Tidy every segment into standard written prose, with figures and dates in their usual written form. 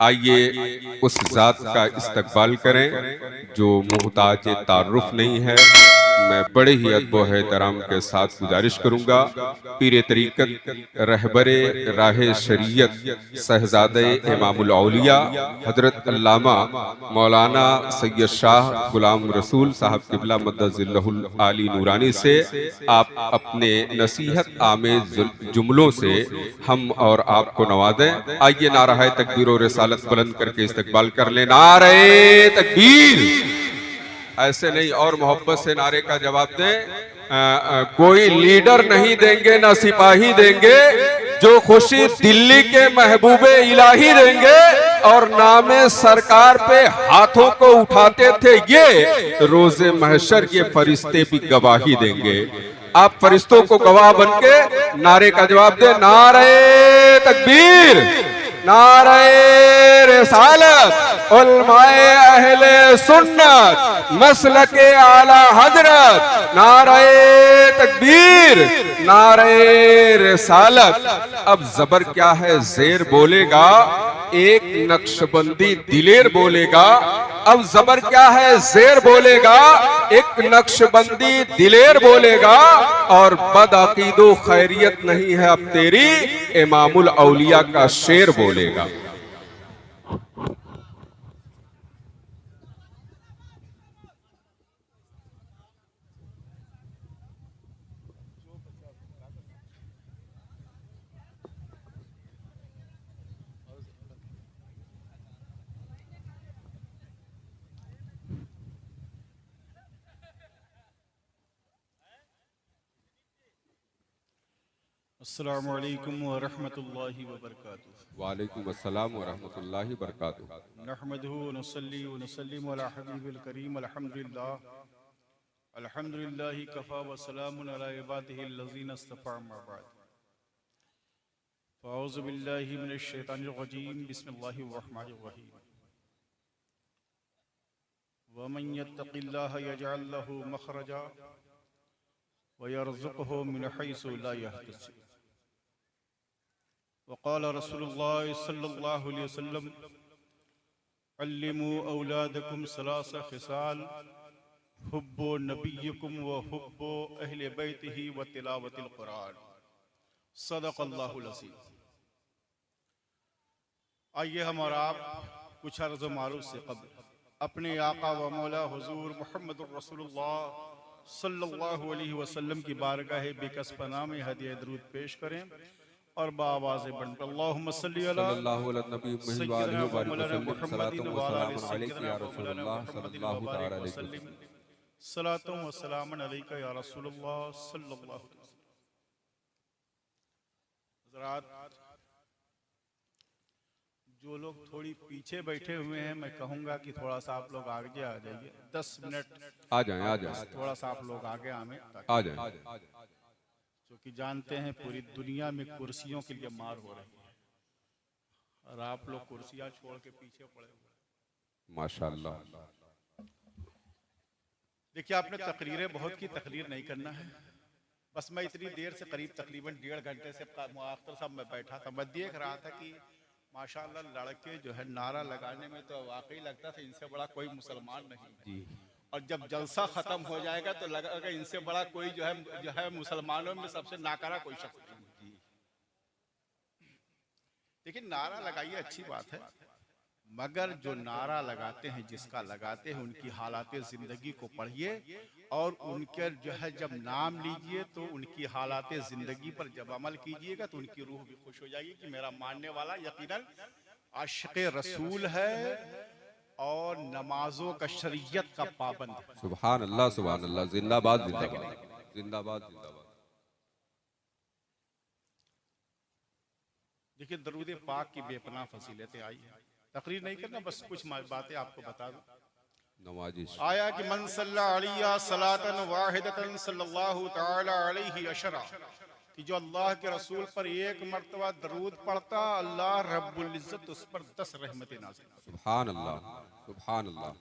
आइए उस जात का इस्तकबाल करें जो मोहताज तारुफ नहीं है। मैं बड़े ही अदब एहतराम के साथ गुजारिश करूंगा, पीर तरीक़त रहबरे राह शरीयत शहजादे इमामुल औलिया हजरत अल्लामा मौलाना सैयद शाह गुलाम रसूल साहब क़िबला मद्दज़िल्लहुल आली नूरानी से आप अपने नसीहत आमेज जुमलों से हम और आपको नवाजें। आइए नारा तकबीर और रिसालत बुलंद करके इस्तकबाल कर ले। नारे तकबीर, ऐसे नहीं और मोहब्बत से नारे का जवाब दें। कोई लीडर नहीं देंगे ना सिपाही देंगे, जो खुशी दिल्ली के महबूबे इलाही देंगे। और नामे सरकार पे हाथों को उठाते थे ये रोजे महशर ये फरिश्ते भी गवाही देंगे। आप फरिश्तों को गवाह बनके नारे का जवाब दे। नारे तकबीर, नारे रिसालत, उलमाए अहले सुन्नत, मसलके आला हजरत, नारे तकबीर, नारे रिसालत। अब जबर क्या है, जेर बोलेगा, एक नक्शबंदी दिलेर बोलेगा। अब जबर क्या है, जेर बोलेगा, एक नक्शबंदी दिलेर बोलेगा। और बदअकीदो खैरियत नहीं है अब तेरी, इमामुल औलिया का शेर बोलेगा। अस्सलामु अलैकुम व रहमतुल्लाहि व बरकातुहू। वालेकुम अस्सलाम व रहमतुल्लाहि व बरकातुहू। नहमदुहू व नसल्ली व नसल्लिमु अला हबीबिल करीम। अल्हम्दुलिल्लाह, अल्हम्दुलिल्लाहि कफ़ा व सलामुन अला इबादिहिल लज़ीना इस्तफ़ा, अम्मा बाद। फ़अऊज़ु बिल्लाहि मिनश शैतानिर रजीम। बिस्मिल्लाहिर रहमानिर रहीम। व मन यत्तक़िल्लाह यजअल लहू मख़रजा व यरज़ुक़हु मिन हैसु ला यहतसिब। वक़ाल रसूलुल्लाह सल्लल्लाहु अलैहि वसल्लम, अल्लिमू औलादकुम सलासा ख़िसाल, हुब्बु नबिय्यकुम व हुब्बु अहले बैतिही व तिलावतिल कुरान। सदक़ल्लाहुल अज़ीम। आइए हम और आप कुछ अर्ज़ मारूफ से क़ब्ल अपने आका व मौला हुज़ूर मुहम्मदुर रसूलुल्लाह सल्लल्लाहु अलैहि वसल्लम की बारगाह बेकस पनाह में हदिया दरूद पेश करें और बावाज़ बंट अल्लाहुम्मा सल्ली अला सल्लल्लाहु अला नबी व सय्यिदना आलिहि व व मौलाना सल्लम मुहम्मदिन सलातु व व अला आलि सलामुन अलैका सय्यिदना या व मौलाना रसूलल्लाह मुहम्मदिन व सल्लल्लाहु बारिक तआला व अलैहि सल्लिम। वसल्लम। सलातु व सलामुन अलैका या रसूलल्लाह सल्लल्लाहु अलैहि वसल्लम। हज़रात, जो लोग थोड़ी पीछे बैठे हुए हैं, मैं कहूँगा कि थोड़ा सा आप लोग आगे आ जाइए। 10 मिनट आ जाएं, आ जाएं, थोड़ा सा आप लोग आगे आए, आ जाएं। क्योंकि जानते हैं पूरी दुनिया में कुर्सियों के लिए मार हो रही है और आप लोग कुर्सियां छोड़ के पीछे पड़े हुए हैं। माशाअल्लाह। देखिए, आपने तकरीरें बहुत की, तकरीर नहीं करना है। बस मैं इतनी देर से करीब तकरीबन 1.5 घंटे से मुआख्तर साहब मैं बैठा था, मैं देख रहा था कि माशाअल्लाह लड़के जो है नारा लगाने में तो वाकई लगता था इनसे बड़ा कोई मुसलमान नहीं जी। और जब जलसा खत्म हो जाएगा तो लगेगा इनसे बड़ा कोई जो है मुसलमानों में सबसे नाकारा कोई शख्स नहीं जी। देखिए, नारा लगाइए अच्छी बात है, मगर जो नारा लगाते हैं, जिसका लगाते हैं, उनकी हालात ज़िंदगी को पढ़िए और उनके जो है जब नाम लीजिए तो उनकी हालात ज़िंदगी पर जब अमल कीजिएगा तो उनकी रूह भी खुश हो जाएगी कि मेरा मानने वाला यकीनन आशिक़े रसूल है और नमाजों का शरीयत का पाबंद है। सुभान अल्लाह, सुभान अल्लाह, जिंदाबाद जिंदाबाद, जिंदाबाद जिंदाबाद। देखिए, दरूद पाक की बेपनाह फजीलतें आई हैं। तकरीर नहीं करना, बस कुछ बातें आपको बता दूं। नवाजिश आया कि मन सल्ला अलैया सलातन वाहिदतन सल्लल्लाहु तआला अलैहि अशरा, कि जो अल्लाह के रसूल पर एक मर्तबा दरूद पढ़ता, अल्लाह रब्बुल इज्जत उस पर 10 रहमतें नाज़िल करता। सुभान अल्लाह, सुभान अल्लाह।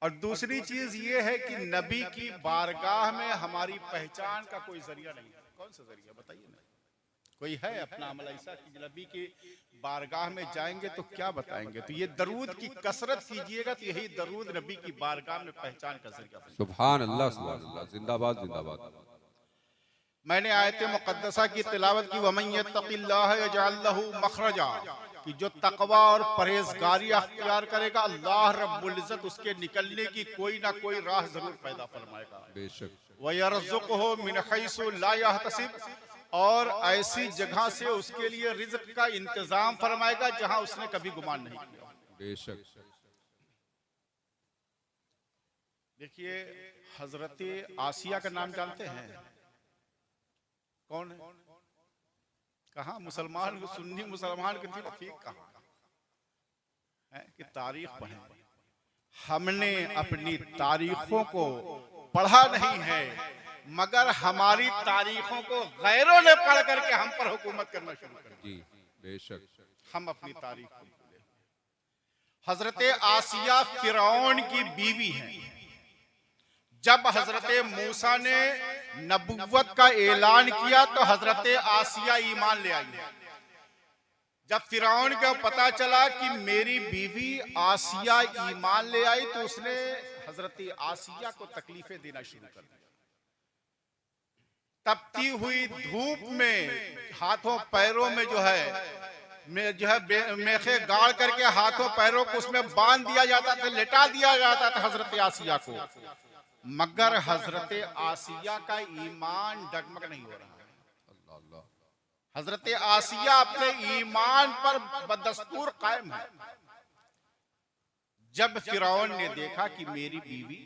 और दूसरी चीज ये है कि नबी की बारगाह में हमारी पहचान का कोई जरिया नहीं है। कौन सा जरिया बताइए ना? कोई है अपना अमल ऐसा कि नबी की बारगाह में जाएंगे तो क्या बताएंगे? तो ये दरूद की कसरत कीजिएगा तो यही दरूद नबी की बारगाह में पहचान का जरिया बनेगा। सुभान अल्लाह, सुभान अल्लाह, जिंदाबाद जिंदाबाद। मैंने आयत मुकद्दसा की तिलावत की, वमन यत्तक़िल्लाह यजअल लहू मखरजा, कि जो तकवा और परहेजगारी अख्तियार करेगा अल्लाह रब्बुल इज्जत उसके निकलने की कोई ना कोई राह जरूर पैदा फरमाएगा। बेशक। व यरज़ुक़हु मिन हैसु ला यहतसिब, और ऐसी जगह से उसके लिए रिज़्क का इंतजाम फरमाएगा जहां उसने कभी गुमान नहीं किया। बेशक। देखिए, हजरत आसिया का नाम जानते हैं? कौन है? कहाँ मुसलमान, सुन्नी मुसलमान के दिल ठीक कहाँ है कि तारीख पढ़े। हमने अपनी तारीखों को पढ़ा नहीं है, मगर हमारी तारीखों को गैरों ने पढ़ करके हम पर हुकूमत करना शुरू कर दी। बेशक। हम अपनी तारीख को भूले। हजरत आसिया फिरौन की बीवी है। जब हजरत मूसा ने नबुव्वत का ऐलान किया तो हजरत आसिया ईमान ले आई। जब फिरौन को पता चला कि मेरी बीवी आसिया ईमान ले आई तो उसने हजरत आसिया को तकलीफें देना शुरू कर दिया। तपती हुई धूप में हाथों पैरों में जो है मेखे गाड़ करके हाथों पैरों को उसमें बांध दिया जाता था, लेटा दिया जाता था हजरत आसिया को, मगर हजरत आसिया का ईमान डगमग नहीं हो रहा है। हजरत आसिया अपने ईमान पर बदस्तूर कायम है। जब फिरौन ने देखा कि मेरी बीवी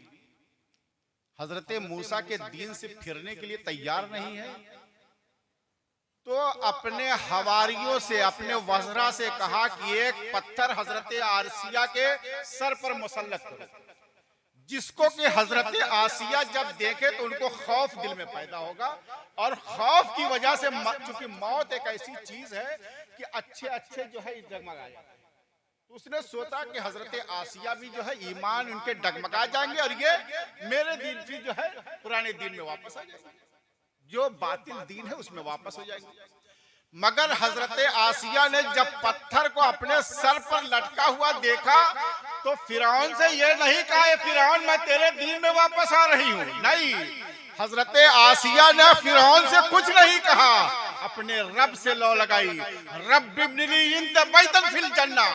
हजरत मूसा के दीन से फिरने के लिए तैयार नहीं है, तो अपने हवारियों से, अपने वज़रा से कहा कि एक पत्थर हजरत आसिया के सर पर मुसल्लत करो, जिसको कि हजरत आसिया जब देखे तो उनको खौफ दिल में पैदा होगा, और खौफ की वजह से, चूंकि मौत एक ऐसी चीज है कि अच्छे अच्छे जो है डगमगाए, तो उसने सोचा कि हजरत आसिया भी जो है ईमान उनके डगमगा जाएंगे और ये मेरे दीन भी जो है पुराने दीन में वापस आ जाएंगे, जो बातिल दीन है उसमें वापस हो जाएंगे। मगर हजरत आसिया ने जब पत्थर को अपने सर पर लटका हुआ देखा तो फिरौन से ये नहीं कहा, फिरौन मैं तेरे दीन में वापस आ रही हूँ, नहीं, हजरत आसिया ने फिरौन से कुछ नहीं कहा, अपने रब से लौ लगाई, रब इब्निली इंद बैतन फिल जन्ना,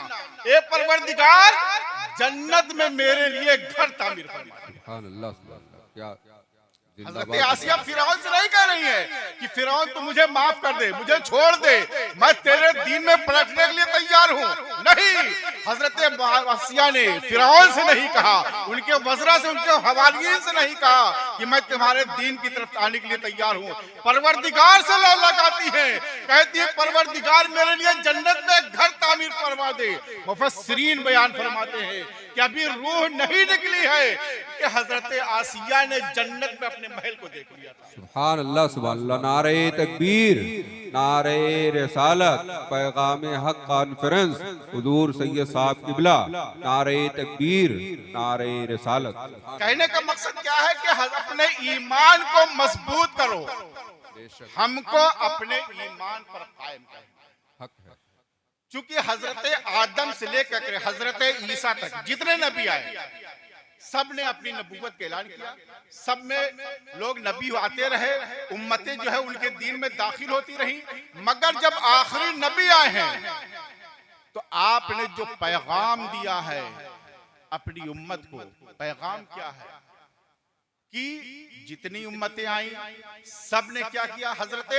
ए परवरदिगार जन्नत में मेरे लिए घर तामीर फरमा। सुभान अल्लाह, सुभान अल्लाह। क्या हजरत आसिया फिरौन से नहीं कह रही है कि फिरौन तू मुझे माफ कर दे, मुझे छोड़ दे, मैं तेरे दीन में पलटने के लिए तैयार हूँ, नहीं, हजरत आसिया ने फिरौन से नहीं कहा, उनके वज़रा से, उनके हवारियीन से नहीं कहा कि मैं तुम्हारे दीन की तरफ आने के लिए तैयार हूँ, परवरदिगार से लौ लगाती है, कहती है परवरदिगार मेरे लिए जन्नत में घर तामीर फरमा दे। मुफस्सिरीन बयान फरमाते हैं कि अभी रूह नहीं निकली है कि हजरत आसिया ने जन्नत में अपने महल को देख लिया था। सुभान अल्लाह, सुभान अल्लाह। नारे तकबीर, नारे रिसालत, पैगाम हक कॉन्फ्रेंस, हुजूर सैयद साहब किबला, नारे तकबीर, नारे रिसालत। कहने का मकसद क्या है कि अपने ईमान को मजबूत करो, हमको अपने ईमान पर कायम करना हक है। चूंकि हजरत आदम से लेकर हजरत ईसा तक जितने नबी आए सब ने अपनी नबूवत का ऐलान किया, सब में लोग नबी आते रहे, उम्मतें जो है उनके दीन में दाखिल होती रही, मगर जब आखिरी नबी आए हैं तो आपने जो पैगाम दिया है अपनी उम्मत को, पैगाम क्या है कि जितनी उम्मतें आई सब ने क्या किया, हजरत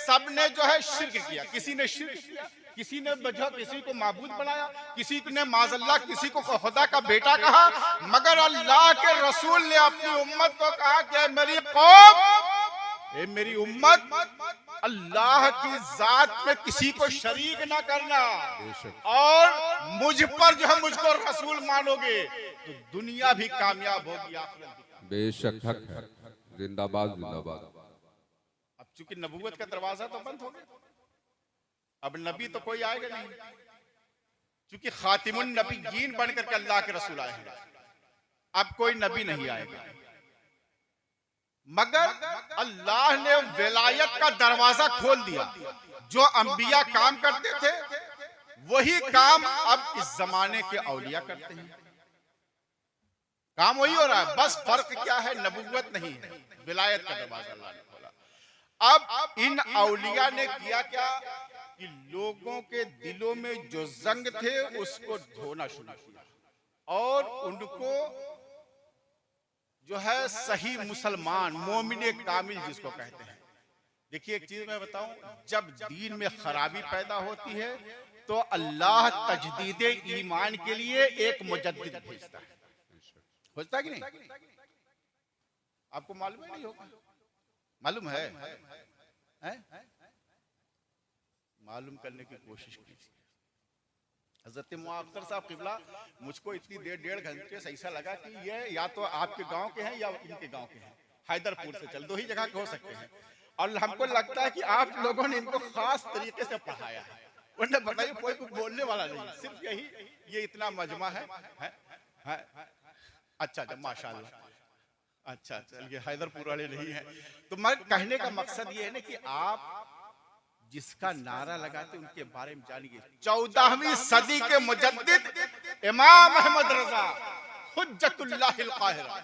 सब ने जो है शिर्क किया, किसी ने शिर्क किया, किसी ने किसी को माबूद बनाया, किसी ने माज़अल्लाह किसी को खुदा का बेटा कहा, मगर अल्लाह के रसूल ने अपनी उम्मत को कहा कि मेरी कौम, मेरी उम्मत, अल्लाह की जात में किसी को शरीक ना करना, और मुझ पर जो है मुझको रसूल मानोगे तो दुनिया भी कामयाब होगी, आखिरत भी। बेशक हक है, जिंदाबाद जिंदाबाद। अब चूंकि नबूवत का दरवाजा तो बंद हो गया, अब नबी तो कोई आएगा नहीं, चूंकि खातिमुन नबीयीन बनकर के अल्लाह के रसूल आए हैं, अब कोई नबी नहीं आएगा, मगर अल्लाह ने विलायत का दरवाजा खोल दिया। जो अंबिया काम करते थे वही काम अब इस जमाने के औलिया करते हैं। काम वही हो रहा है, बस फर्क क्या है, नबुव्वत नहीं है, विलायत का दरवाजा अल्लाह ने खोला। अब इन औलिया ने किया क्या कि लोगों के दिलों में जो जंग थे उसको धोना शुरू किया और उनको जो है सही मुसलमान, मोमिने कामिल जिसको कहते हैं। देखिए एक चीज मैं बताऊं, जब दीन में खराबी पैदा होती है तो अल्लाह तजदीद ईमान के लिए एक मुजद्दिद भेजता है। खोजता कि नहीं? आपको मालूम है? नहीं होगा, मालूम है? मालूम करने की कोशिश कीजिए। हजरत मुअत्तर साहब किबला मुझको इतनी देर 1.5 घंटे से ऐसा लगा कि ये या तो आपके गांव के हैं या इनके गांव के हैं, हैदरपुर से चल, 2 ही जगह के हो सकते हैं। और हमको लगता है कि आप लोगों ने इनको खास तरीके से पढ़ाया है, उन्हें बताइए कोई कुछ बोलने वाला नहीं, सिर्फ यही ये इतना मजमा है? अच्छा अच्छा, माशाल्लाह, अच्छा चलिए, हैदरपुर वाले नहीं है। तो मैं कहने का मकसद ये है ना कि आप जिसका नारा लगाते उनके बारे में जानिए। 14वीं सदी के मुजद्दिद इमाम अहमद रजा हुज्जतुल्लाहिल काहिरा,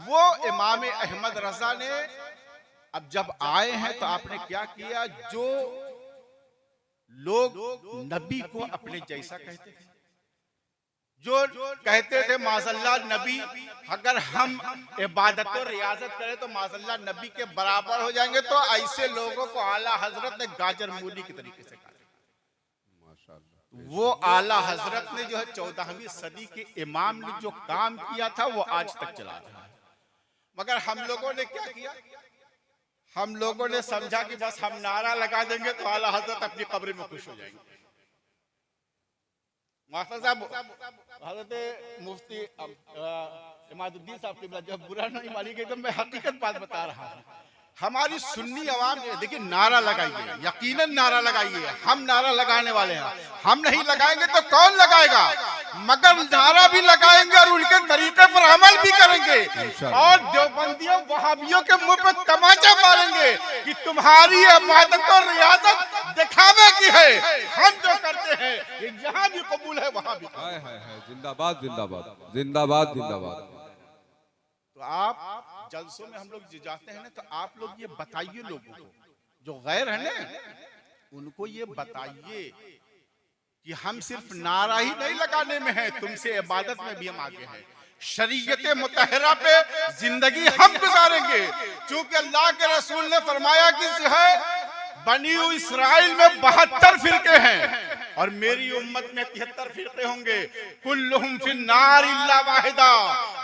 वो इमाम अहमद रजा ने अब जब आए हैं तो आपने क्या किया, जो लोग नबी को अपने जैसा कहते थे, जो कहते थे माज़अल्लाह नबी अगर हम इबादत और रियाजत करें तो माज़अल्लाह नबी के बराबर हो जाएंगे, तो ऐसे लोगों को आला हजरत ने गाजर मूली के तरीके से कहा। वो आला हजरत ने जो है 14वीं सदी के इमाम ने जो काम किया था वो आज तक चला रहा है। मगर हम लोगों ने क्या किया, हम लोगों ने समझा कि बस हम नारा लगा देंगे तो आला हजरत अपनी कब्र में खुश हो जाएंगे। मास्टर साहब हजरत मुफ्ती इमादुद्दीन साहब की जब बुरा नहीं मानिएगा, एकदम मैं हकीकत बात बता रहा हूँ। हमारी सुन्नी आवाम देखिए, नारा लगाइए, यकीनन नारा लगाइए, हम नारा लगाने वाले हैं। हम नहीं लगाएंगे तो कौन लगाएगा? मगर नारा भी लगाएंगे और उनके तरीके पर अमल भी करेंगे और देवबंदियों वहाबियों के मुंह पर तमाचा मारेंगे कि तुम्हारी इबादत और रियाजत दिखावे की है, हम जो करते हैं ये यहाँ भी कबूल है वहां भी। जिंदाबाद जिंदाबाद जिंदाबाद जिंदाबाद। तो आप जलसों में हम लोग जाते हैं ना, तो आप लोग ये बताइए लोगों को जो गैर है ना, उनको ये बताइए कि हम सिर्फ नारा ही नहीं लगाने में है, तुमसे इबादत में भी हम आगे हैं। शरीयत मुतहरा पे जिंदगी हम गुजारेंगे, क्योंकि अल्लाह के रसूल ने फरमाया कि जो है बनी इस्राइल में 72 फिरके हैं और मेरी उम्मत में 73 फिरके होंगे। कुल्लुहुम फिन्नार इल्ला वाहिदा,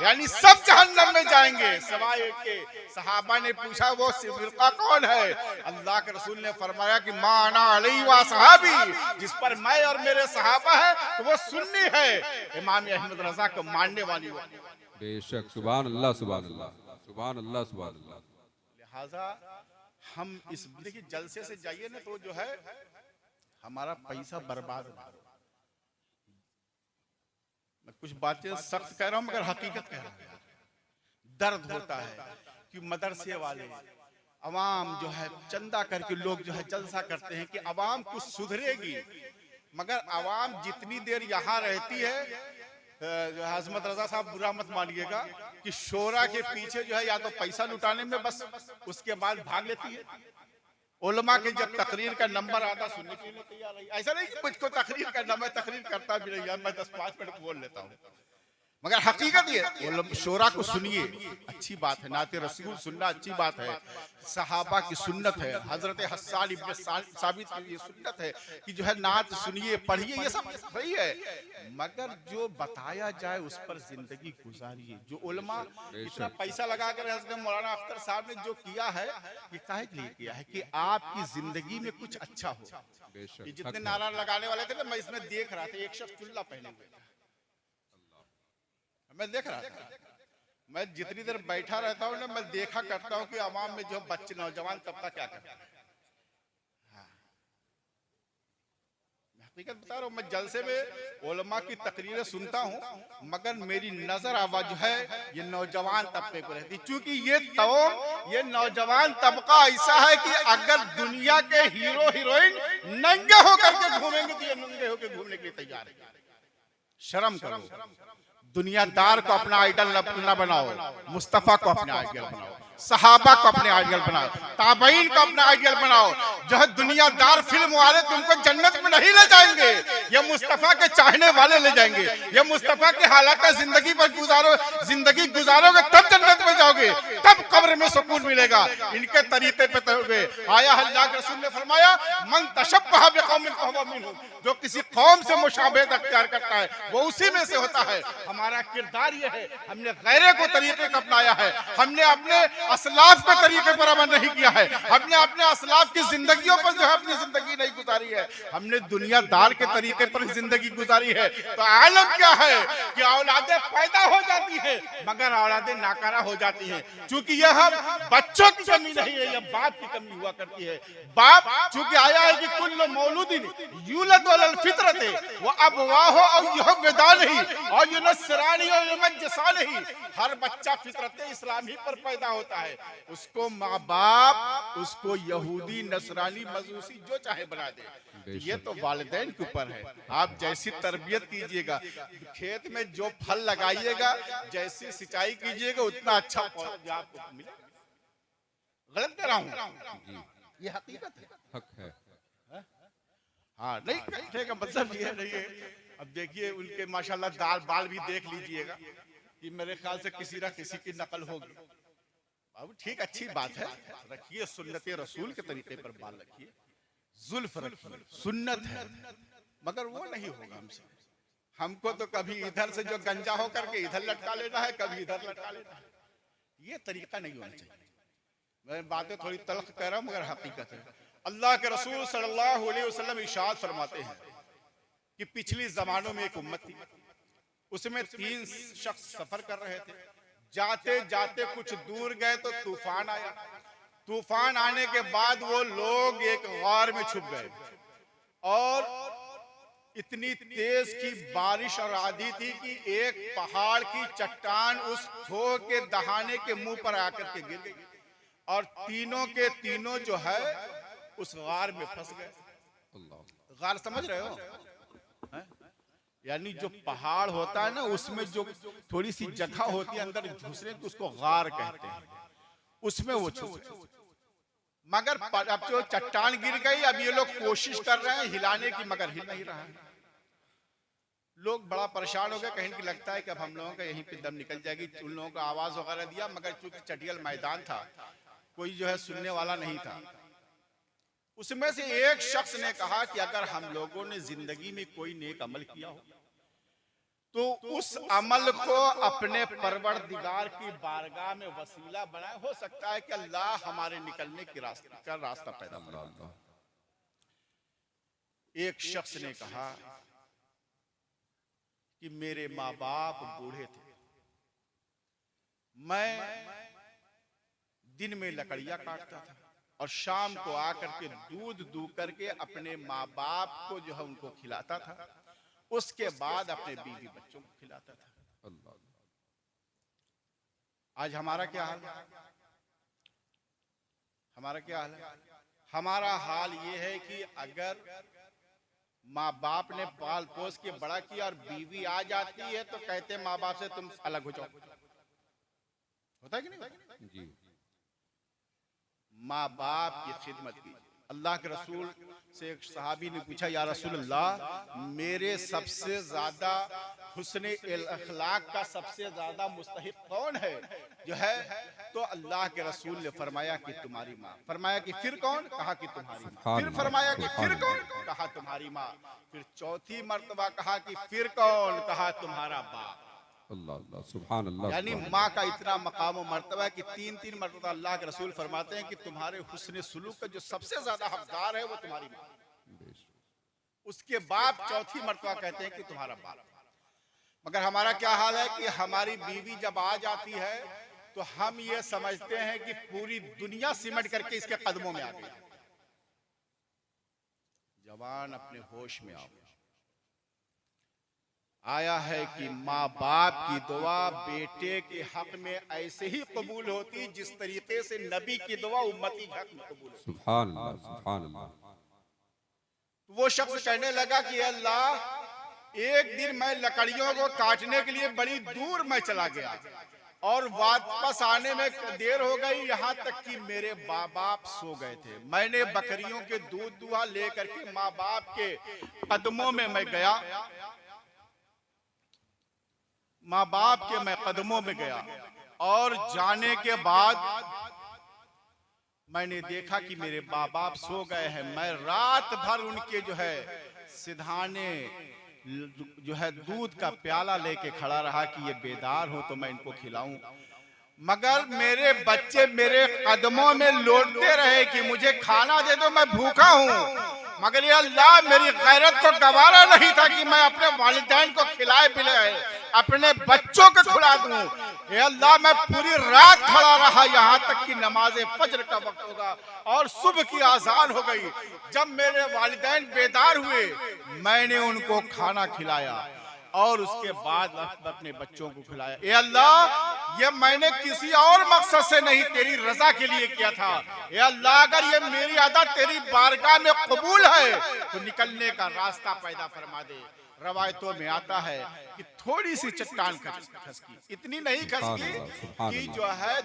यानी सब जहन्नम में जाएंगे सिवाय एक के। सहाबा ने पूछा वो फिरका कौन है? अल्लाह के रसूल ने फरमाया कि मा अना अलैहि व सहाबी, जिस पर मैं और मेरे सहाबा है तो वो सुन्नी है, इमाम अहमद रजा को मानने वाली हो। बेशक, सुभान अल्लाह सुभान अल्लाह सुभान अल्लाह सुभान अल्लाह। लिहाजा हम इस देखिए जलसे से जाइए ना तो जो है हमारा पैसा बर्बाद हो। मैं कुछ बातें सख्त कह रहा हूं मगर हकीकत कह रहा हूं। दर्द होता है कि मदरसे वाले अवाम जो है चंदा करके लोग जो है जलसा करते हैं कि अवाम कुछ सुधरेगी, मगर अवाम जितनी देर यहाँ रहती है, हजमत रजा साहब बुरा मत मानिएगा, कि शोरा के पीछे जो है या तो पैसा लुटाने में बस उसके बाद भाग लेती है। उलमा के जब तकरीर का नंबर आता सुनने के लिए तैयार नहीं, ऐसा नहीं कुछ को तकरीर करना, मैं तकरीर करता भी नहीं, मैं 10-5 मिनट बोल लेता हूँ, मगर हकीकत ये शोरा को सुनिए, अच्छी बात है, नाते रसूल सुनना अच्छी बात है, सहाबा की सुन्नत है, हजरत हस्सान इब्न साबित की ये सुन्नत है कि जो है नात सुनिए, पढ़िए, ये सब सही है, मगर जो बताया जाए उस पर जिंदगी गुजारिए। जो उलमा इतना पैसा लगाकर हजरत मौलाना अख्तर साहब ने जो किया है, ये काहे के लिए किया है कि आपकी जिंदगी में कुछ अच्छा हो। ये जितने नारा लगाने वाले थे ना, मैं इसमें देख रहा था, एक शख्स चुल्ला पहने हुए था, मैं देख रहा था। मैं जितनी देर बैठा रहता हूँ ना, मैं देखा करता हूँ कि अवाम में जो बच्चे नौजवान तबका क्या करता है। हाँ। मैं हकीकत बता रहा हूँ, मैं जलसे में उलमा की तकरीरें सुनता हूँ, मगर मेरी नजर आवाज है ये नौजवान तबके को रहती, क्योंकि ये नौजवान तबका ऐसा है कि अगर दुनिया के हीरो हीरोइन नंगे होकर के घूमेंगे तो ये नंगे होकर घूमने के लिए तैयार है। शर्म करो, दुनियादार को अपना आइडल न बनाओ, मुस्तफा को अपना आइडल बनाओ, सहाबा को अपने आइडियल बनाओ, ताबईन को अपना आइडियल बनाओ। जो है दुनियादार फिल्म वाले तुमको जन्नत में नहीं ले जाएंगे, ये मुस्तफा के चाहने वाले ले जाएंगे। ये मुस्तफा के हालात जिंदगी पर जिंदगी गुजारोगे तब जन्नत में जाओगे, तब कब्र में सुकून मिलेगा। इनके तरीके पे तोगे। आया अल्लाह के रसूल ने फरमाया, मन तशब्बह बिकौमिन फहुवा मिनहुम, जो किसी कौम से मुशाबहत अख्तियार करता है वो उसी में से होता है। हमारा किरदार ये है, हमने गैरे को तरीके को अपनाया है, हमने अपने असलाफ के तरीके पर अमल नहीं किया है, हमने अपने असलाफ की जिंदगियों पर जो है अपनी जिंदगी नहीं गुजारी है, हमने दुनियादार के तरीके पर जिंदगी गुजारी है। तो आलम क्या है कि औलादें पैदा हो जाती है मगर औलादें नाकारा हो जाती हैं, क्योंकि यह बच्चों की कमी नहीं है, यह बाप की कमी हुआ करती है। बाप चूंकि आया है कि कुल्लु मौलूदिन यूलद अलल फितरत व अबवाहु औ युहविदानिही और युनस्सरानी और युमज्जिसानिही, हर बच्चा फितरत इस्लाम ही पर पैदा होता है। उसको माँ बाप उसको यहूदी नसरानी मजूसी जो चाहे बना दे, ये तो वालिदैन के ऊपर है। आप जैसी तरबियत कीजिएगा, खेत में जो फल लगाइएगा, जैसी सिंचाई कीजिएगा, उतना अच्छा पौधा आपको मिलेगा। गलत कह रहा हूँ, ये हकीकत है, हक है। हाँ नहीं कहने का मतलब ये नहीं है। अब देखिए उनके माशाल्लाह दाल बाल भी देख लीजिएगा कि मेरे ख्याल से किसी ना किसी की नकल होगी। अब ठीक अच्छी बात है, रखिए सुन्नत रसूल के तरीके पर बाल रखिए, जुल्फ रखिए, सुन्नत है, मगर वो नहीं होगा हमसे। हमको तो कभी इधर से जो गंजा हो करके इधर लटका लेना है, कभी इधर लटका लेना है, ये तरीका नहीं होना चाहिए। मैं बातें थोड़ी तल्ख कह रहा हूं मगर हकीकत है। अल्लाह के रसूल सल्लल्लाहु अलैहि वसल्लम इरशाद फरमाते हैं कि पिछली जमानों में एक उम्मत थी, उसमें 3 शख्स सफर कर रहे थे। जाते जाते कुछ दूर गए तो तूफान आया। तूफान आने के बाद वो लोग एक गार में छुप गए और इतनी तेज की बारिश और आंधी थी कि एक पहाड़ की चट्टान उस खो के दहाने के मुंह पर आकर के गिर गई और तीनों के तीनों जो है उस गार में फंस गए। गार समझ रहे हो? यानी जो पहाड़ होता है ना, उसमें जो थोड़ी सी जगह होती है अंदर घुसने की, उसको गार कहते हैं। उसमें वो छुप, मगर अब जो चट्टान गिर गई, अब ये लोग कोशिश कर रहे हैं हिलाने की, मगर हिल नहीं रहा है। लोग बड़ा परेशान हो गए, कहीं की लगता है कि अब हम लोगों का यहीं पे दम निकल जाएगी। उन लोगों को आवाज वगैरह दिया, मगर चूंकि चटियल मैदान था, कोई जो है सुनने वाला नहीं था। उसमें से एक शख्स ने कहा कि अगर हम लोगों ने जिंदगी में कोई नेक अमल किया हो तो उस अमल को अपने परवरदिगार की बारगाह में वसीला बनाए, हो सकता है कि अल्लाह हमारे निकलने की रास्ता पैदा करे। एक शख्स ने कहा कि मेरे माँ बाप बूढ़े थे, मैं दिन में लकड़ियां काटता था और शाम को आकर के दूध दू करके अपने माँ बाप को जो है उनको खिलाता था, उसके बाद अपने बीवी बच्चों को खिलाता था। आज हमारा क्या हाल है? हमारा क्या हाल है? हमारा हाल ये है कि अगर माँ बाप ने पाल पोस के बड़ा किया और बीवी आ जाती है तो कहते माँ बाप से तुम अलग हो जाओ। होता है कि नहीं? जी। माँ बाप की खिदमत की। अल्लाह के रसूल से एक सहाबी ने पूछा, या रसूल अल्लाह, मेरे सबसे ज्यादा हुस्न अखलाक का सबसे ज्यादा मुस्तहिक कौन है जो है? तो अल्लाह के रसूल ने फरमाया कि तुम्हारी माँ। फरमाया कि फिर कौन? कहा कि तुम्हारी माँ। फिर फरमाया कि फिर कौन? कहा तुम्हारी माँ। फिर चौथी मर्तबा कहा कि फिर कौन? कहा तुम्हारा बाप। अल्लाह अल्लाह सुभान अल्लाह। यानी माँ का इतना मकाम और मर्तबा कि 3-3 मर्तबा अल्लाह के रसूल फरमाते हैं कि तुम्हारे हुस्न सुलूक का जो सबसे ज्यादा हकदार है वो तुम्हारी माँ, उसके बाद चौथी मर्तबा कहते हैं कि तुम्हारा बाप। मगर हमारा क्या हाल है कि हमारी बीवी जब आ जाती है तो हम ये समझते हैं कि पूरी दुनिया सिमट करके इसके कदमों में आ गई। जवान अपने होश में आओ। आया है कि माँ बाप की दुआ बेटे के हक में ऐसे ही कबूल होती जिस तरीके से नबी की दुआ उम्मती के हक में कबूल होती। सुभान अल्लाह, सुभान अल्लाह। वो शख्स कहने लगा कि अल्लाह, एक दिन मैं लकड़ियों को काटने के लिए बड़ी दूर मैं चला गया और वापस आने में देर हो गई, यहाँ तक कि मेरे माँ बाप सो गए थे। मैंने बकरियों के दूध दुहा लेकर के माँ बाप के कदमों में मैं गया, माँ बाप के मैं कदमों में गया और जाने के बाद मैंने देखा कि मेरे माँ बाप सो गए हैं। मैं रात भर उनके जो है सिधाने जो है दूध का प्याला लेके खड़ा रहा कि ये बेदार हो तो मैं इनको खिलाऊं, मगर मेरे बच्चे मेरे कदमों में लौटते रहे कि मुझे खाना दे दो, मैं भूखा हूं। मगर ये अल्लाह, मेरी गैरत को गवारा नहीं था कि मैं अपने वालिदैन को खिलाए पिलाए, अपने बच्चों को खिला दूं। ये अल्लाह, मैं पूरी रात खड़ा रहा यहाँ तक कि नमाज फज्र का वक्त होगा और सुबह की आजान हो गई। जब मेरे वालिदैन बेदार हुए, मैंने उनको खाना खिलाया और उसके बाद अपने बच्चों को खिलाया। ए अल्लाह, ये मैंने किसी और मकसद से नहीं, तेरी रजा के लिए किया था। ए अल्लाह, अगर ये मेरी अदा तेरी बारगाह में कबूल है तो निकलने का रास्ता पैदा फरमा दे। रवायतों में आता है कि थोड़ी सी चट्टान खसकी, इतनी नहीं खसकी कि जो है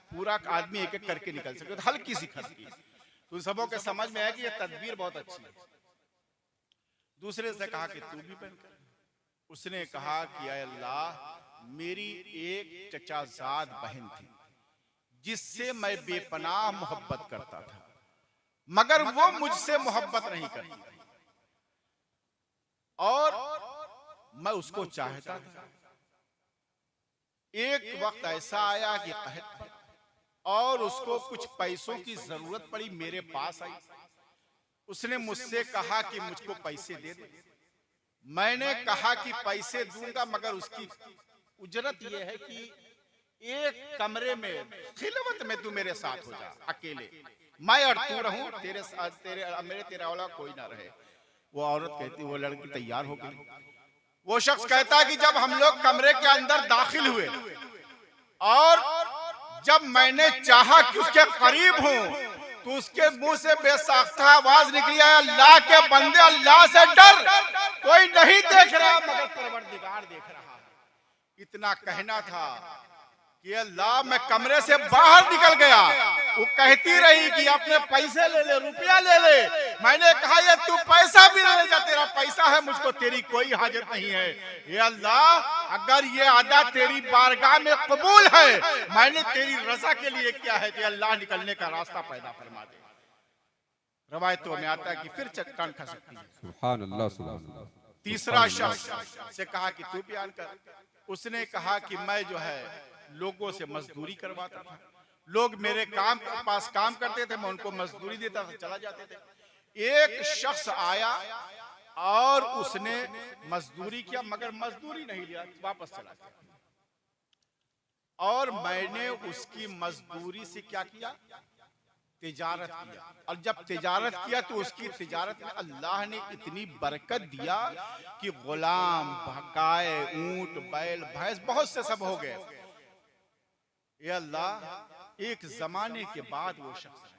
पूरा आदमी एक एक करके निकल सके, तो हल्की सी खसकी। तो सबों के समझ में है कि ये तदबीर बहुत अच्छी है। दूसरे से कहा कि तू भी पहन कर। उसने कहा कि अल्लाह, मेरी एक चचाजाद बहन थी जिससे मैं बेपनाह मोहब्बत करता था, मगर वो मुझसे मोहब्बत नहीं करती थी और मैं उसको चाहता था। एक वक्त ऐसा आया कि कहत और उसको कुछ पैसों की जरूरत पड़ी, मेरे पास आई। उसने मुझसे कहा कि मुझको पैसे दे दे। मैंने कहा कि पैसे दूंगा, मगर उसकी उजरत यह है कि एक कमरे में खिलवत में तू मेरे साथ हो जा, अकेले मैं और तू रहूं, तेरे साथ तेरा वाला कोई ना रहे। वो औरत कहती, वो लड़की तैयार हो गई। वो शख्स कहता है कि जब हम लोग कमरे के अंदर दाखिल हुए और जब मैंने चाहा कि उसके करीब हूं तो उसके मुंह से बेसाख्ता आवाज निकली, अल्लाह के बंदे, अल्लाह से डर, कोई नहीं देख रहा मगर परवरदिगार देख रहा है। इतना कहना था कि अल्लाह, मैं कमरे से बाहर निकल गया। वो कहती रही कि अपने पैसे ले ले, रुपया ले ले। मैंने कहा, ये तू पैसा भी ले जा, तेरा पैसा है, मुझको तेरी कोई हाजत नहीं है। ये अल्लाह, अगर ये अदा तेरी बारगाह में कबूल है, मैंने तेरी रजा के लिए किया है कि अल्लाह निकलने का रास्ता पैदा फरमा दे। रवायतों में आता है कि फिर चट्टान खसकती है। सुभान अल्लाह, सुभान अल्लाह। तीसरा शख्स से कहा कि तू बयान कर। उसने कहा कि मैं जो है लोगों से मजदूरी करवाता था, लोग मेरे पास काम करते थे, मैं उनको मजदूरी देता था, चला जाते थे। एक शख्स आया और उसने मजदूरी किया, मगर मजदूरी नहीं लिया, वापस चला गया। और मैंने उसकी मजदूरी से क्या किया? तिजारत किया। और जब तिजारत किया तो उसकी तिजारत में अल्लाह ने इतनी बरकत दिया कि गुलाम, गाय, ऊंट, बैल, भैंस बहुत से सब हो गए। ये अल्लाह, एक जमाने के बाद वो शख्स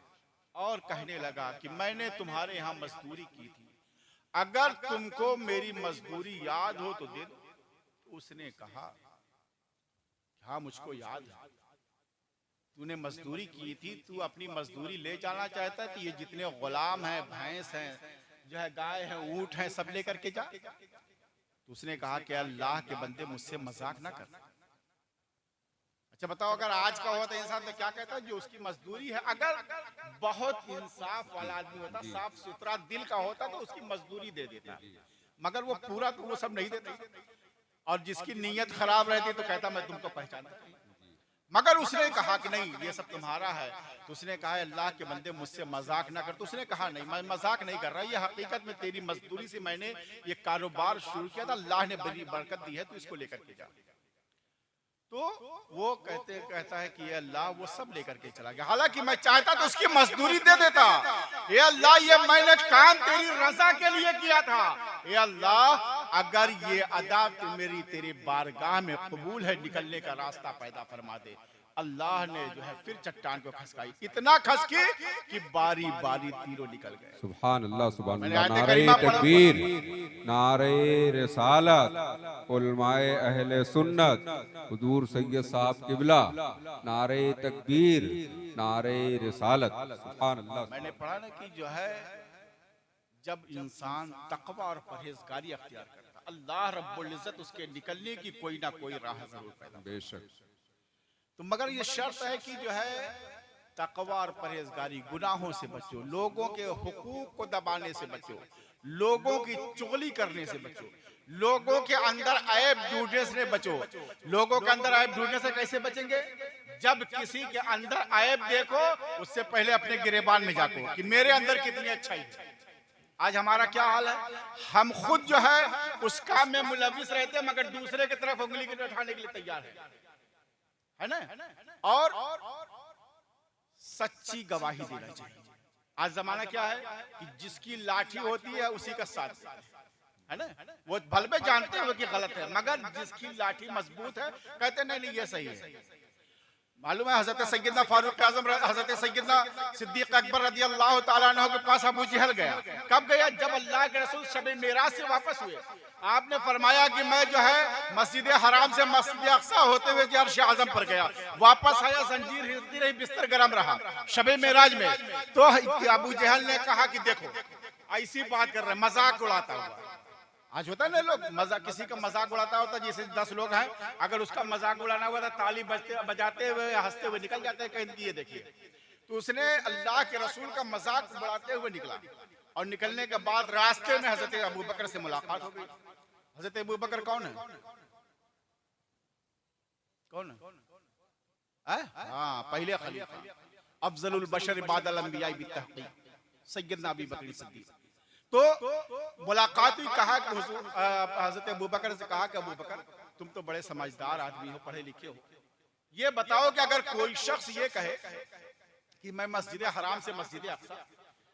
और कहने लगा कि मैंने तुम्हारे यहाँ मजदूरी की थी, अगर तुमको मेरी मजदूरी याद हो तो दे दो। तो उसने कहा, हाँ मुझको याद है, तूने मजदूरी की थी, तू अपनी मजदूरी ले जाना चाहता है तो ये जितने गुलाम हैं, भैंस हैं, जो है गाय है, ऊंट है, सब लेकर के जा। तो उसने कहा कि अल्लाह के बंदे, मुझसे मजाक ना कर। अच्छा बताओ, अगर आज का होता इंसान तो क्या कहता, जो उसकी मजदूरी है, अगर बहुत इंसाफ वाला आदमी होता, साफ सुथरा दिल का होता तो उसकी मजदूरी दे देता, मगर वो पूरा तो वो सब नहीं देता। और जिसकी नीयत खराब रहती तो कहता मैं तुमको पहचानता। मगर उसने कहा कि नहीं, ये सब तुम्हारा है। तो उसने कहा, अल्लाह के बंदे, मुझसे मजाक ना कर। तो उसने कहा, नहीं मैं मजाक नहीं कर रहा, ये हकीकत में तेरी मजदूरी से मैंने ये कारोबार शुरू किया था, अल्लाह ने बड़ी बरकत दी है, तो इसको लेकर के जा। तो वो कहता है कि ये अल्लाह, वो सब लेकर के चला गया। हालांकि मैं चाहता तो उसकी मजदूरी दे देता। ये अल्लाह, ये मैंने काम तेरी रजा के लिए किया था। ये अल्लाह, अगर ये अदा मेरी तेरे बारगाह में कबूल है, निकलने का रास्ता पैदा फरमा दे। अल्लाह ने जो है फिर चट्टान को खसकाई, इतना खसकी कि बारी बारी तीरों निकल गए। सुभान अल्लाह, सुभान मैंने अल्लाह। आयत नारे करीमा पढ़ा। तकबीर, नारे रिसालत, उलमाए अहले सुन्नत, हुजूर सैयद साहब किबला, नारे तकबीर, नारे रिसालत। सुभान अल्लाह। मैंने पढ़ा ना कि जो है जब इंसान तकवा और परहेजगारी अख्तियार करता, अल्लाह रब्बुल इज्जत उसके निकलने की कोई ना कोई राह जरूर पैदा। बेशक। तो मगर ये शर्त है कि जो है तकवा और परहेजगारी, गुनाहों से बचो, लोगों के हुकूक को दबाने से बचो, लोगों की चुगली करने से बचो, लोगों के अंदर ऐब ढूंढने से बचो। लोगों के अंदर ऐब ढूंढने से कैसे बचेंगे? जब किसी के अंदर ऐब देखो, उससे पहले अपने गिरेबान में जाको कि मेरे अंदर कितनी अच्छाई है। आज हमारा क्या हाल है? हम खुद जो है उस काम में मुलविस रहते हैं, मगर दूसरे की तरफ उंगली के उठाने के लिए तैयार है ना? और सच्ची गवाही देना चाहिए। आज जमाना क्या है कि जिसकी लाठी होती है उसी का साथ है ना, वो भले में जानते हैं वो कि गलत है, मगर जिसकी लाठी मजबूत है कहते नहीं नहीं ये सही है। मालूम है हजरत सैयदना फारूक आजम, हजरत सैयदना सिद्दीक अकबर रज़ी अल्लाह ताला अन्हु के पास अबू जहल गया। कब गया? जब अल्लाह के रसूल शब मेराज से वापस हुए। आपने फरमाया कि मैं जो है मस्जिद हराम से मस्जिद अक्सा होते हुए अर्श आजम पर गया, वापस आया, जंजीर हिलती रही, बिस्तर गर्म रहा शब मेराज में। तो अबू जहल ने कहा कि देखो ऐसी बात कर रहे, मजाक उड़ाता हुआ। आज होता है ना लोग मजाक, किसी का मजाक उड़ाता होता, जैसे 10 लोग हैं, अगर उसका मजाक उड़ाना हुआ तो ताली बजाते हुए हंसते हुए निकल जाते हैं, कहीं ये देखिए। तो उसने अल्लाह के रसूल का मजाक उड़ाते हुए निकला, और निकलने के बाद रास्ते में हजरत अबू बकर से मुलाकात हो गई। हजरत अबू बकर कौन है? कौन है? हाँ, पहले खलीफा, अफजलुल बशर बादल अंबिया बितहकीक, सैयदना अबू बकर सिद्दीक। तो मुलाकात हुई, कहा कि हजरत अबू बकर से कहा कि अबू बकर तुम तो बड़े समझदार आदमी हो, पढ़े लिखे हो, ये बताओ कि अगर कोई शख्स ये कहे कि मैं मस्जिद हराम से मस्जिद अक्सा,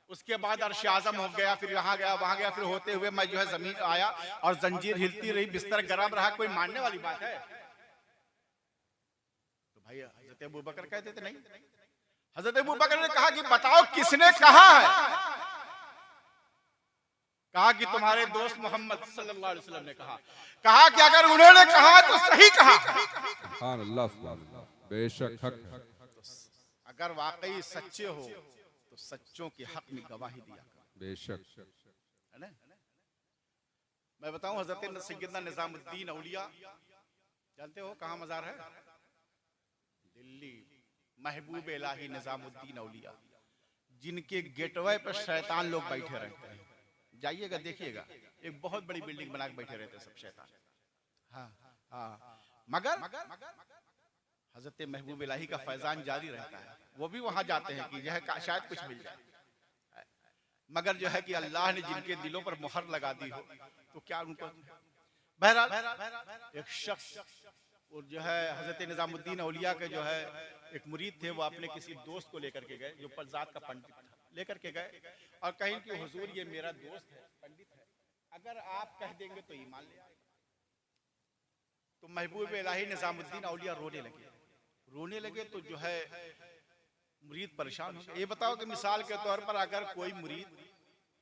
उसके बाद अर्श आजम हो गया, फिर यहाँ गया वहां गया, फिर होते हुए मैं जो है जमीन आया और जंजीर हिलती रही, बिस्तर गर्म रहा, कोई मानने वाली बात है? तो भाई हजरत अबू बकर कहते थे नहीं। हजरत अबू बकर ने कहा कि बताओ किसने कहा है? कहा कि तुम्हारे दोस्त मोहम्मद सल्लल्लाहु अलैहि वसल्लम ने कहा कि अगर उन्होंने कहा तो सही कहा। सुभान अल्लाह, सुभान अल्लाह। बेशक हक है। अगर वाकई सच्चे हो तो सच्चों के हक में गवाही दिया करो। बेशक है ना? मैं बताऊं हजरत सैयदना निजामुद्दीन औलिया, जानते हो कहाँ मजार है? दिल्ली, महबूब इलाही निजामुद्दीन औलिया, जिनके गेटवे पर शैतान लोग बैठे रहते हैं। जाइएगा देखिएगा, एक बहुत बड़ी बिल्डिंग बना के बैठे रहते हैं सब शैतान। हाँ हाँ, मगर हजरत महबूब इलाही का फैजान जारी रहता है, वो भी वहां जाते हैं कि जो है शायद कुछ मिल जाए, मगर जो है कि अल्लाह ने जिनके दिलों पर मुहर लगा दी हो तो क्या उनको। बहरहाल एक शख्स और जो है हजरत निजामुद्दीन औलिया के जो है एक मुरीद थे, वो अपने किसी दोस्त को लेकर के गए जो परजात का पंडित था, लेकर के गए और कहीं कि हुजूर ये मेरा दोस्त है, पंडित है, अगर आप कह देंगे तो ईमान ले आएगा। तो महबूब इलाही निजामुद्दीन औलिया रोने लगे तो जो है मुरीद परेशान हो गया। ये बताओ कि मिसाल के तौर पर अगर कोई मुरीद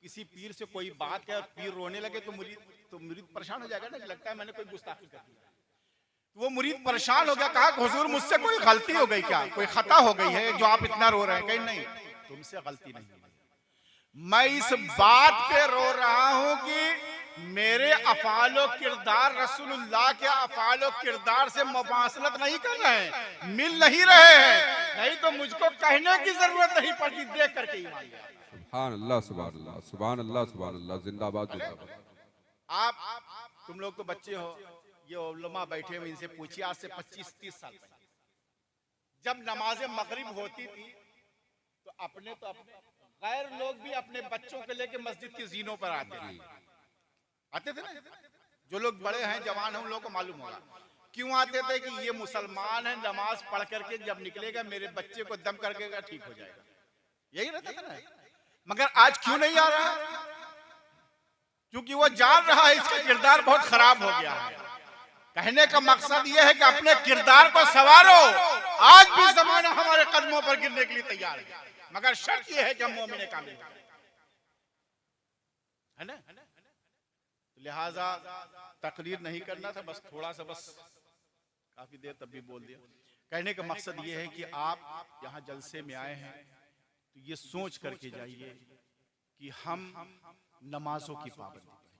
किसी पीर से कोई बात है और पीर रोने लगे तो मुरीद परेशान हो जाएगा ना, लगता है मैंने कोई गुस्ताखी कर दी। वो मुरीद परेशान हो गया, कहा हुजूर मुझसे कोई गलती हो गई क्या, कोई खता हो गई है जो आप इतना रो रहे हैं? कहीं नहीं, तुमसे गलती नहीं, मैं इस बात पे रो रहा हूं कि मेरे अफालो किरदार रसूलुल्लाह के अफालो किरदार से मुमासलत नहीं कर रहे हैं, मिल नहीं रहे हैं, नहीं तो मुझको कहने की जरूरत नहीं पड़ती, देख करके ईमान ले। सुभान अल्लाह, सुभान अल्लाह, सुभान अल्लाह, सुभान अल्लाह, जिंदाबाद जिंदाबाद। आप तुम लोग तो बच्चे हो, ये उलमा बैठे हुए, इनसे पूछिए आज से 25-30 साल पहले जब नमाज मगरिब होती थी तो अपने गैर लोग भी अपने बच्चों को लेके मस्जिद की जीनों पर आते थे ना। जो लोग बड़े हैं जवान हैं उन लोगों को मालूम होगा क्यों आते थे कि ये मुसलमान है, नमाज पढ़ करके जब निकलेगा मेरे बच्चे को दम करके ठीक हो जाएगा, यही रहता था ना। मगर आज क्यों नहीं आ रहा? क्योंकि वो जान रहा है इसका किरदार बहुत खराब हो गया है। कहने का मकसद ये है कि अपने किरदार को संवारो। आज भी जमाना हमारे कदमों पर गिरने के लिए तैयार है, मगर शर्त ये है कि हम मोमिन कामिल है ना। लिहाजा तकरीर नहीं करना था, बस थोड़ा सा, बस काफी देर तब भी बोल दिया। कहने का मकसद ये है कि आप यहाँ जलसे में आए हैं तो ये सोच करके जाइए कि हम नमाजों की पाबंदी करेंगे,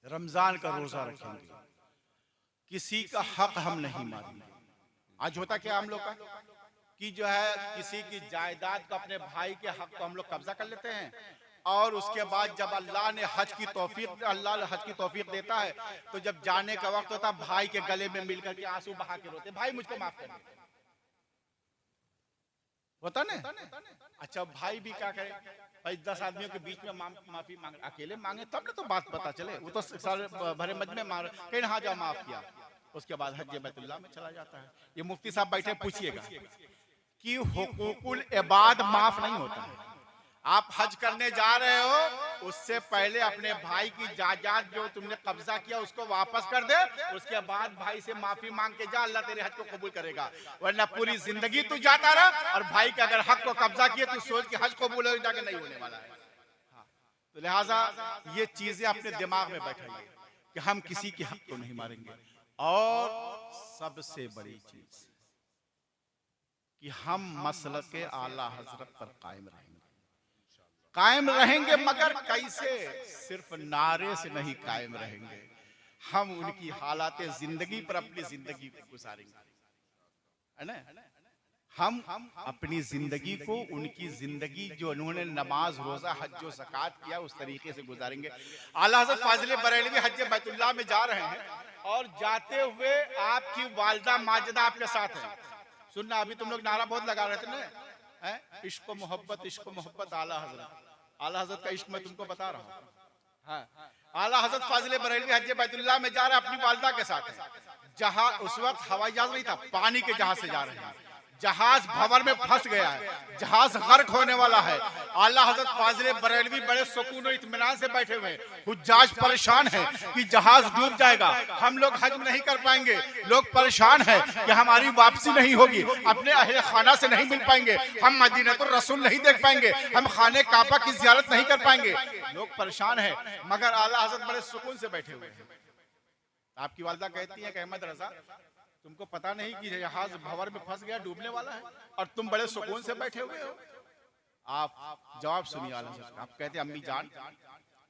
रमजान का रोजा रखेंगे, किसी का हक हम नहीं मारेंगे। आज होता क्या हम लोग का कि जो है किसी की जायदाद का, अपने भाई के हक को हम लोग कब्जा कर लेते हैं, और उसके बाद जब अल्लाह ने हज की तौफीक देता है तो जब जाने का वक्त होता है भाई के गले में मिलकर के आंसू बहा के रोते, भाई मुझको माफ कर दे। होता ना। अच्छा भाई भी क्या करे भाई, 10 आदमियों के बीच में माफी मांगे, अकेले मांगे तब ना तो बात पता चले। वो तो सारे भरे मजमे मार कहीं हाँ जा माफ किया, उसके बाद हज बैतुल्लाह में चला जाता है। ये मुफ्ती साहब बैठे, पूछिएगा कि हुकूकुल इबाद माफ नहीं होता है। आप हज करने जा रहे हो, उससे पहले अपने भाई की जायदाद जो तुमने कब्जा किया उसको वापस कर दे, उसके बाद भाई से माफी मांग के जा, अल्लाह तेरे हज को कबूल करेगा। वरना पूरी जिंदगी तू जाता रहा और भाई के अगर हक को कब्जा किया तो सोच के हज कबूल हो जाके नहीं होने वाला है। तो लिहाजा ये चीजें अपने दिमाग में बैठाइए कि हम किसी के हक को नहीं मारेंगे। और सबसे बड़ी चीज कि हम मसलक आला हजरत पर कायम रहेंगे, मगर कैसे? सिर्फ नारे से नहीं कायम रहेंगे, हम उनकी हालात जिंदगी पर अपनी जिंदगी को गुजारेंगे, है ना। हम अपनी जिंदगी को, उनकी जिंदगी जो उन्होंने नमाज रोजा हज जो ज़कात किया उस तरीके से गुजारेंगे। आला हज़रत फाजिल बरेलवी हज बैतुल्लाह में जा रहे हैं और जाते हुए आपकी वालिदा माजिदा आपके साथ है। सुनना, अभी तुम लोग नारा बहुत लगा रहे थे ना, इश्क मोहब्बत, इश्क मोहब्बत। आला हजरत का इश्क मैं तुमको बता रहा हूँ। हाँ, आला हजरत फाजिल बरेलवी हज बैतुल्लाह में जा रहे अपनी वालिदा के साथ है। जहां उस वक्त हवाई जहाज नहीं था, पानी के जहाज से जा रहे हैं। जहाज भंवर में फंस गया है, जहाज गर्क होने वाला है। आला हजरत फाजिल बरेलवी बड़े सुकून और इत्मीनान से बैठे हुए हैं। हुज्जाज परेशान है कि जहाज डूब जाएगा, हम लोग हज नहीं कर पाएंगे। लोग परेशान है कि हमारी वापसी नहीं होगी, अपने अहले खाना से नहीं मिल पाएंगे, हम मदीनतुर रसूल नहीं देख पाएंगे, हम खाने काबा की जियारत नहीं कर पाएंगे। लोग परेशान है, मगर आला हजरत बड़े सुकून से बैठे हुए हैं। आपकी वालिदा कहती है कि अहमद रजा, तुमको पता नहीं कि जहाज भंवर में फंस गया, डूबने वाला है, और तुम बड़े सुकून से बैठे हुए हो। आप जवाब सुनिए आला हज़रत। आप कहते हैं अम्मी जान,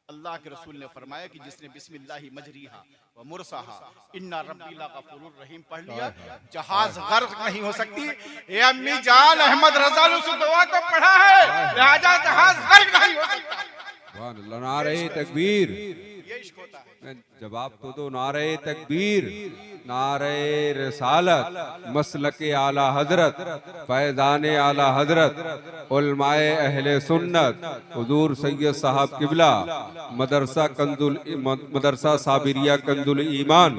अल्लाह के रसूल ने फरमाया कि जिसने बिस्मिल्लाहि मजरीहा व मुरसाहा इन्ना रब्बी लगफूरुर रहीम पढ़ लिया, जहाज गर्क नहीं हो सकती। ए अम्मी जान, अहमद रजा ने उस दुआ को पढ़ा है, लिहाजा जहाज गर्क नहीं हो सकता। सुभान अल्लाह, नारे तकबीर। ये इश्क होता है। जवाब तो दो, नारे तकबीर, नारे रिसालत, मसलके आला हजरत, फैज़ाने आला हजरत, उलमाए अहले सुन्नत, हुजूर सैयद साहब किबला, मदरसा साबिरिया कंजुल ईमान,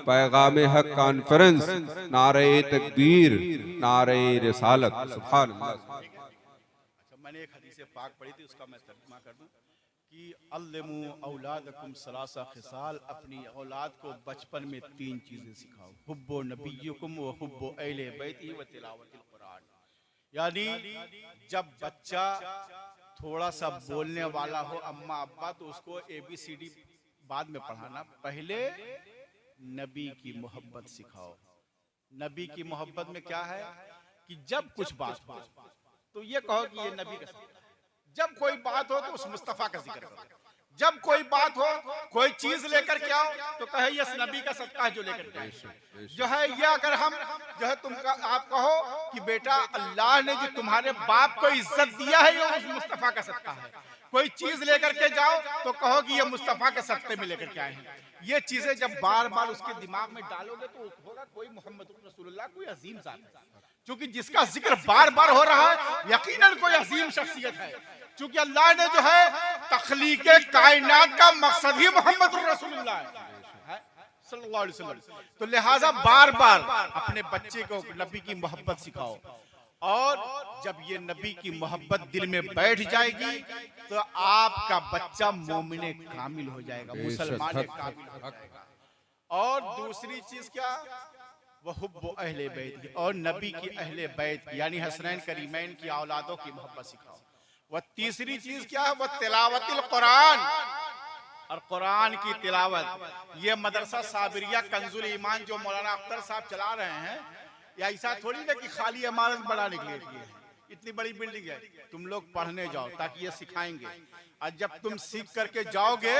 पैगाम हक कॉन्फ्रेंस, नारे तकबीर, नारे रिसालत। सुभान अल्लाह। अच्छा, मैंने एक हदीस पाक पढ़ी थी, उसका मैं तर्जुमा कर दूं कि अल्लिमू औलादकुम सलासा खिसाल, अपनी औलाद को बचपन में 3 चीजें सिखाओ, हुब्बो नबिय्युकुम व हुब्बो अहले बैती व तिलावतिल कुरान। यानी जब बच्चा थोड़ा सा बोलने वाला हो, अम्मा अब्बा, तो उसको ABCD बाद में पढ़ाना, पहले नबी की मोहब्बत सिखाओ। नबी की मोहब्बत में क्या है कि जब कुछ बात हो तो ये कहो कि ये नबी का, जब कोई बात हो तो उस मुस्तफा का जिक्र करो। जब कोई बात हो, कोई चीज लेकर के आओ तो कहे ये नबी का सदका है जो लेकर के आए। जो है ये अगर हम जो है तुमका आप कहो कि बेटा अल्लाह ने जो तुम्हारे बाप को इज्जत दिया है ये उस मुस्तफा का सदका है। कोई चीज लेकर के जाओ तो कहो कि ये मुस्तफा के सदके में लेकर के आए हैं। ये चीजें जब बार बार उसके दिमाग में डालोगे तो होगा कोई मोहम्मद रसूलुल्लाह कोई अजीम जात है, क्योंकि जिसका जिक्र बार बार हो रहा है यकीनन कोई अजीम शख्सियत है। क्योंकि अल्लाह ने जो है तख्लीक कायनात का मकसद ही मोहम्मद रसूलुल्लाह है सल्लल्लाहु अलैहि वसल्लम। तो लिहाजा बार बार अपने बच्चे को नबी की मोहब्बत सिखाओ। और जब ये नबी की मोहब्बत दिल में बैठ जाएगी तो आपका बच्चा मोमिने कामिल हो जाएगा, मुसलमान कामिल हो जाएगा। और दूसरी चीज क्या, वह हुब्बु अहले बैत की, और नबी की अहले बैत की यानी हसनैन करीमैन की औलादों की मोहब्बत सिखाओ। वह तीसरी चीज क्या है, वह तिलावतिल कुरान, और कुरान की तिलावत। ये मदरसा साबिरिया कंजुल ईमान जो मौलाना अख्तर साहब चला रहे हैं, या ऐसा थोड़ी ना कि खाली इमारत बनाने के लिए है। इतनी बड़ी बिल्डिंग है, तुम लोग पढ़ने जाओ ताकि ये सिखाएंगे। और जब तुम सीख करके जाओगे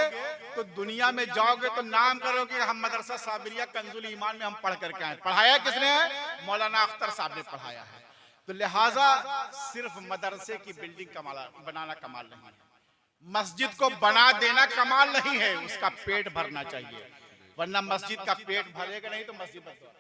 तो दुनिया में जाओगे तो नाम करोगे हम मदरसा साबिरिया कंजुल ईमान में हम पढ़ करके आए। पढ़ाया किसने है? मौलाना अख्तर साहब ने पढ़ाया है। तो लिहाजा सिर्फ मदरसे की बिल्डिंग बनाना कमाल नहीं है, मस्जिद को बना देना कमाल नहीं है, उसका पेट भरना चाहिए, वरना मस्जिद का पेट भरेगा नहीं तो मस्जिद बंद।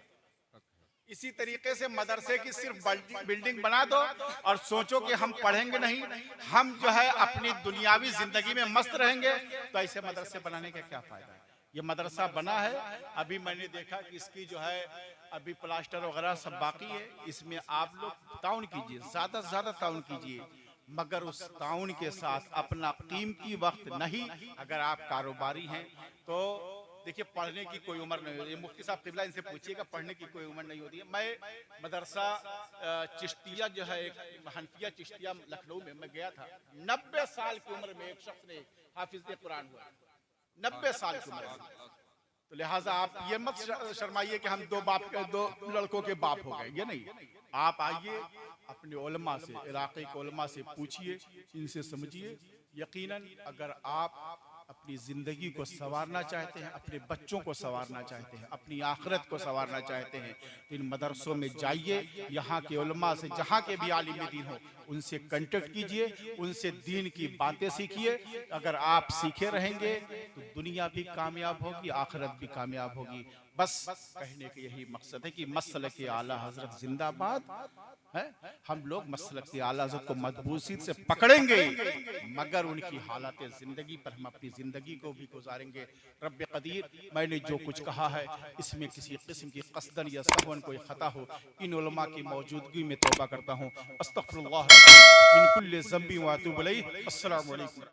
इसी तरीके से मदरसे की सिर्फ बिल्डिंग बना दो और सोचो कि हम पढ़ेंगे नहीं, हम जो है अपनी दुनियावी जिंदगी में मस्त रहेंगे, तो ऐसे मदरसे बनाने का क्या फायदा है। ये मदरसा बना है, अभी मैंने देखा कि इसकी जो है अभी प्लास्टर वगैरह सब बाकी है। इसमें आप लोग ताउन कीजिए, ज्यादा से ज्यादा ताउन कीजिए, मगर उस ताउन के साथ अपना कीमती वक्त नहीं, अगर आप कारोबारी हैं तो देखिए पढ़ने की कोई उम्र नहीं होती। ये मुफ्ती साहब किबला इनसे पूछिएगा, पढ़ने की कोई उम्र नहीं होती है। मैं मदरसा चिश्तिया जो है एक हनफिया चिश्तिया लखनऊ में मैं गया था, 90 साल की उम्र में एक शख्स ने हाफिज कुरान हुआ, 90 साल की उम्र में। तो लिहाजा आप ये मत शर्माइए कि हम दो लड़कों के बाप हो गए, ये नहीं। आप आइए अपने उलमा से, इलाके के उलमा से पूछिए, इनसे समझिए। यकीनन अगर आप अपनी जिंदगी को संवारना चाहते हैं, अपने बच्चों को संवारना चाहते हैं, अपनी आखिरत को संवारना चाहते हैं, तो इन मदरसों में जाइए, यहाँ के उलमा से, जहाँ के भी आलिम दीन हो, उनसे कांटेक्ट कीजिए, उनसे दीन की बातें सीखिए। अगर आप सीखे रहेंगे तो दुनिया भी कामयाब होगी, आखिरत भी कामयाब होगी। बस कहने का यही मकसद है कि मसलक आला हजरत जिंदाबाद है। हम लोग मसलक आला हजरत को मजबूती से पकड़ेंगे, मगर उनकी हालात जिंदगी पर हम अपनी जिंदगी को भी गुजारेंगे। रब्बे कदीर, मैंने जो कुछ कहा है इसमें किसी किस्म की कसदन या सहवन कोई खता हो, इन उलमा की मौजूदगी में तौबा करता हूँ। अस्तगफिरुल्लाह मिन कुल्लि ज़ंबि व अतूबु इलैह। अस्सलामु अलैकुम।